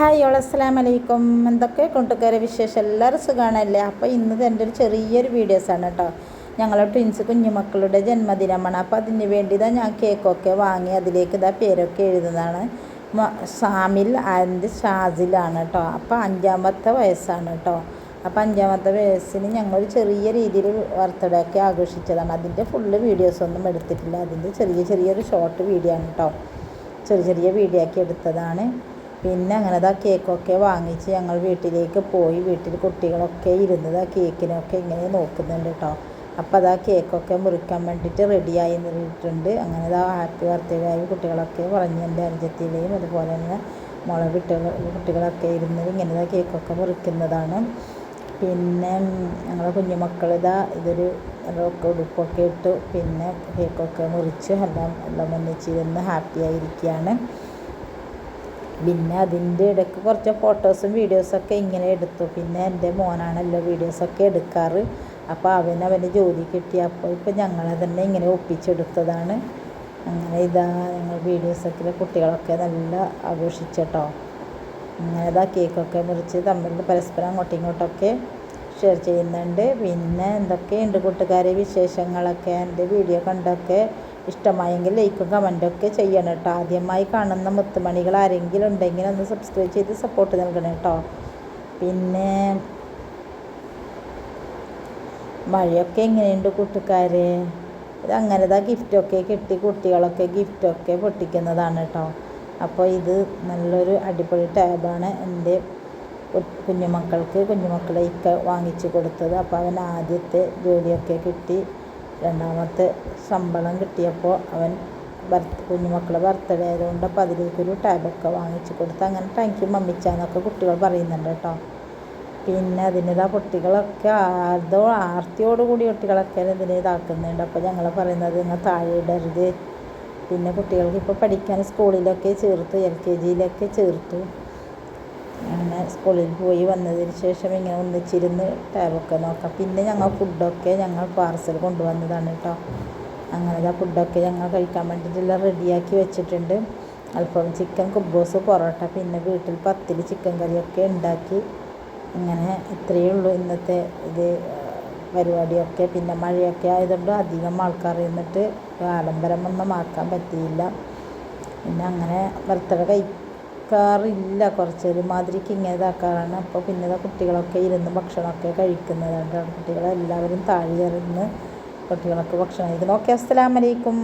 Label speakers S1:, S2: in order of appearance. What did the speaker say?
S1: Hi all അസ്സലാമു അലൈക്കും. എന്തൊക്കെ കൂട്ടുകാരെ വിശേഷം? എല്ലാവരും സുഖമാണല്ലേ? അപ്പോൾ ഇന്നത് എൻ്റെ ഒരു ചെറിയൊരു വീഡിയോസാണ് കേട്ടോ. ഞങ്ങളെ ട്വിൻസ് കുഞ്ഞുമക്കളുടെ ജന്മദിനമാണ്. അപ്പോൾ അതിന് വേണ്ടി ഞാൻ കേക്കൊക്കെ വാങ്ങി അതിലേക്ക് പേരൊക്കെ എഴുതുന്നതാണ്. സാമിൽ ആൻഡ് ഷാസിലാണ് കേട്ടോ. അപ്പോൾ 5ാമത്തെ വയസ്സാണ് കേട്ടോ. അപ്പോൾ 5ാമത്തെ വയസ്സിന് ഞങ്ങൾ ചെറിയ രീതിയിൽ ബർത്ത്ഡേ ഒക്കെ ആഘോഷിച്ചതാണ്. അതിൻ്റെ ഫുള്ള് വീഡിയോസൊന്നും എടുത്തിട്ടില്ല. അതിൻ്റെ ചെറിയൊരു ഷോർട്ട് വീഡിയോ ആണ് കേട്ടോ. ചെറിയ വീഡിയോ ആക്കി എടുത്തതാണ്. പിന്നെ അങ്ങനെ കേക്കൊക്കെ വാങ്ങിച്ച് ഞങ്ങൾ വീട്ടിലേക്ക് പോയി. വീട്ടിൽ കുട്ടികളൊക്കെ ഇരുന്നത് കേക്കിനൊക്കെ ഇങ്ങനെ നോക്കുന്നുണ്ട് കേട്ടോ. അപ്പോൾ കേക്കൊക്കെ മുറിക്കാൻ വേണ്ടിയിട്ട് റെഡിയായി നിന്നിട്ടുണ്ട്. അങ്ങനെ ഹാപ്പി ബർത്ത്ഡേ ആയി കുട്ടികളൊക്കെ പറഞ്ഞ് എൻ്റെ അനുജത്തിയിലെയും അതുപോലെ തന്നെ കുട്ടികളൊക്കെ ഇരുന്ന് ഇങ്ങനെ കേക്കൊക്കെ മുറിക്കുന്നതാണ്. പിന്നെ ഞങ്ങളെ കുഞ്ഞുമക്കൾ ഇതൊരു ഉടുപ്പൊക്കെ ഇട്ടു. പിന്നെ കേക്കൊക്കെ മുറിച്ച് എല്ലാം ഒന്നിച്ചിരുന്ന് ഹാപ്പി ആയിരിക്കുകയാണ്. പിന്നെ അതിൻ്റെ ഇടയ്ക്ക് കുറച്ച് ഫോട്ടോസും വീഡിയോസൊക്കെ ഇങ്ങനെ എടുത്തു. പിന്നെ എൻ്റെ മോനാണല്ലോ വീഡിയോസൊക്കെ എടുക്കാറ്. അപ്പോൾ അവന് ജോലി കിട്ടിയപ്പോൾ ഇപ്പോൾ ഞങ്ങളെ തന്നെ ഇങ്ങനെ ഒപ്പിച്ചെടുത്തതാണ്. അങ്ങനെ ഞങ്ങൾ വീഡിയോസൊക്കെ കുട്ടികളൊക്കെ നല്ല ആഘോഷിച്ചിട്ടോ. അങ്ങനെ കേക്കൊക്കെ മുറിച്ച് തമ്മിൽ പരസ്പരം അങ്ങോട്ടും ഇങ്ങോട്ടൊക്കെ ഷെയർ ചെയ്യുന്നുണ്ട്. പിന്നെ എന്തൊക്കെയുണ്ട് കൂട്ടുകാരെ വിശേഷങ്ങളൊക്കെ? എൻ്റെ വീഡിയോ കണ്ടൊക്കെ ഇഷ്ടമായെങ്കിൽ ലൈക്കും കമൻറ്റൊക്കെ ചെയ്യണം കേട്ടോ. ആദ്യമായി കാണുന്ന മുത്തുമണികൾ ആരെങ്കിലും ഉണ്ടെങ്കിൽ ഒന്ന് സബ്സ്ക്രൈബ് ചെയ്ത് സപ്പോർട്ട് നൽകണം കേട്ടോ. പിന്നെ മഴയൊക്കെ എങ്ങനെയുണ്ട് കൂട്ടുകാരെ? അങ്ങനെ ഗിഫ്റ്റൊക്കെ കിട്ടി. കുട്ടികളൊക്കെ ഗിഫ്റ്റൊക്കെ പൊട്ടിക്കുന്നതാണ് കേട്ടോ. അപ്പോൾ ഇത് നല്ലൊരു അടിപൊളി ടാബാണ് എൻ്റെ കുഞ്ഞുമക്കളെ വാങ്ങിച്ചു കൊടുത്തത്. അപ്പോൾ അവൻ ആദ്യത്തെ ജോലിയൊക്കെ കിട്ടി. 2ാമത്തെ ശമ്പളം കിട്ടിയപ്പോൾ അവൻ കുഞ്ഞുമക്കളെ ബർത്ത്ഡേ ആയതുകൊണ്ട് അപ്പോൾ അതിലേക്കൊരു ടാബൊക്കെ വാങ്ങിച്ചു കൊടുത്ത്. അങ്ങനെ താങ്ക് യു മമ്മിച്ചാന്നൊക്കെ കുട്ടികൾ പറയുന്നുണ്ട് കേട്ടോ. പിന്നെ കുട്ടികളൊക്കെ ആർത്തിയോടുകൂടി കുട്ടികളൊക്കെ ഇതാക്കുന്നുണ്ട്. അപ്പോൾ ഞങ്ങൾ പറയുന്നത് നിങ്ങൾ താഴെ ഇടരുത്. പിന്നെ കുട്ടികൾക്ക് ഇപ്പോൾ പഠിക്കാൻ സ്കൂളിലൊക്കെ ചേർത്തു, LKGയിലൊക്കെ ചേർത്തു. അങ്ങനെ സ്കൂളിൽ പോയി വന്നതിന് ശേഷം ഇങ്ങനെ ഒന്നിച്ചിരുന്ന് ടാബൊക്കെ നോക്കാം. പിന്നെ ഫുഡൊക്കെ ഞങ്ങൾ പാർസൽ കൊണ്ടുവന്നതാണ് കേട്ടോ. അങ്ങനെ ഫുഡൊക്കെ ഞങ്ങൾ കഴിക്കാൻ വേണ്ടിയിട്ടെല്ലാം റെഡിയാക്കി വെച്ചിട്ടുണ്ട്. അല്പം ചിക്കൻ കുബ്ബൂസ്, പൊറോട്ട, പിന്നെ വീട്ടിൽ പത്തിൽ ചിക്കൻ കറിയൊക്കെ ഉണ്ടാക്കി. അങ്ങനെ ഇത്രയേ ഉള്ളൂ ഇന്നത്തെ പരിപാടിയൊക്കെ. പിന്നെ മഴയൊക്കെ ആയതുകൊണ്ട് അധികം ആൾക്കാർ ഇരുന്നിട്ട് ആഡംബരമൊന്നും ആക്കാൻ പറ്റിയില്ല. പിന്നെ അങ്ങനെ ബർത്ത്ഡേ കഴിക്കാറില്ല, കുറച്ചൊരു മാതിരിക്ക് ഇങ്ങനെ ഇതാക്കാറാണ്. അപ്പോൾ പിന്നെ കുട്ടികളൊക്കെ ഇരുന്ന് ഭക്ഷണമൊക്കെ കഴിക്കുന്നതാണ്. കുട്ടികളെല്ലാവരും താഴെ ഇരുന്ന് കുട്ടികളൊക്കെ ഭക്ഷണം കഴിക്കുന്നു. ഓക്കെ, അസ്സലാമു അലൈക്കും.